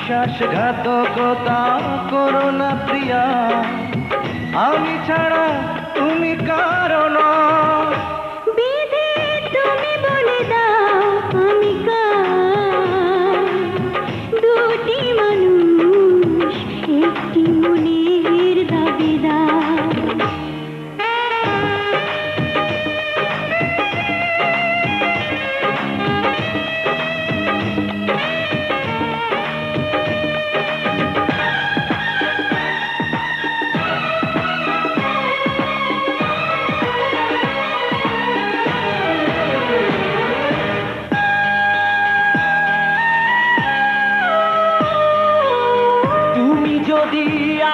বিশ্বাসঘাতকতা করো না প্রিয়া, আমি ছাড়া তুমি কারো নও। বিধি তুমি বলে দাও আমি কার, দুটি মানুষ একটি মনের দাবিদার। যদি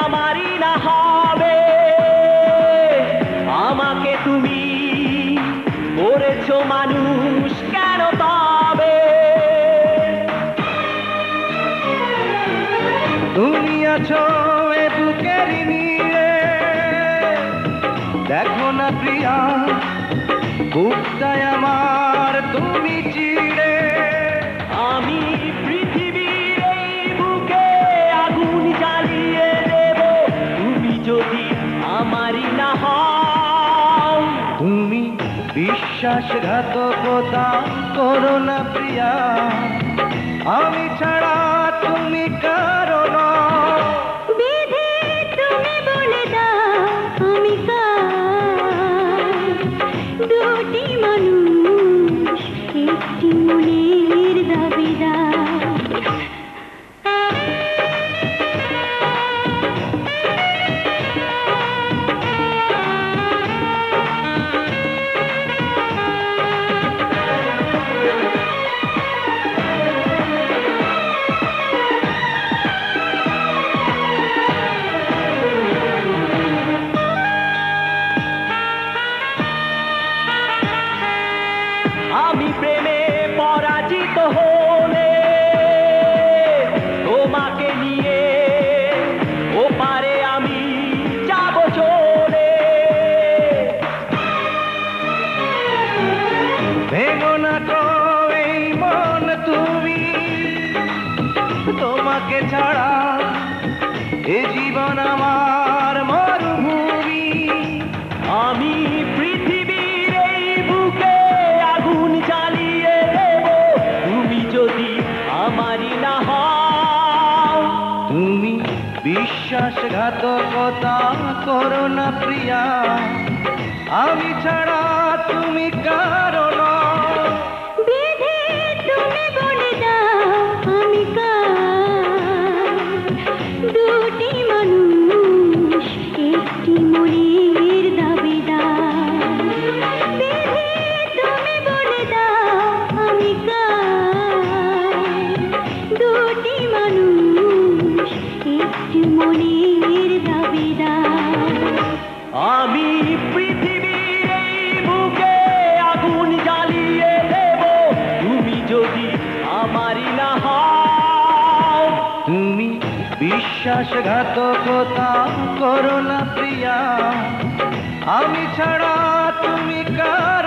আমারই না হবে, আমাকে তুমি করেছো মানুষ কেন তবে? তুমি আছো এ বুকের নিয়ে, দেখো না প্রিয়া বুকটায় আমার তুমি চিড়ে। আমি পৃথিবীর এই বুকে আগুন জ্বালিয়ে দেব, তুমি যদি আমারই না হও। তুমি বিশ্বাসঘাতকতা করো না প্রিয়া, আমি ছাড়া তুমি কারো নও। বিধি তুমি বলে দাও আমি কার, দুটি মানুষ একটি মনের দাবিদার। আমি প্রেমে পরাজিত হলে তোমাকে নিয়ে ওপারে আমি যাব চলে। ভেঙো না তো এই মন তুমি, তোমাকে ছাড়া এ জীবন আমার মরুভূমি। আমি পৃথিবীর এই বুকে আগুন জ্বালিয়ে দেব, তুমি যদি আমারই না হও। তুমি বিশ্বাসঘাতকতা করো না প্রিয়া, আমি ছাড়া তুমি কারো নও। বিধি তুমি বলে দাও আমি কার, দুটি মানুষ একটি মনের দাবিদার। বিধি তুমি বলে দাও আমি কার, দুটি মানুষ একটি মনের দাবিদার। আমি পৃথিবীর এই বুকে আগুন জ্বালিয়ে দেব, তুমি যদি আমারই না হও। তুমি বিশ্বাসঘাতকতা করো না প্রিয়া, আমি ছাড়া তুমি কারো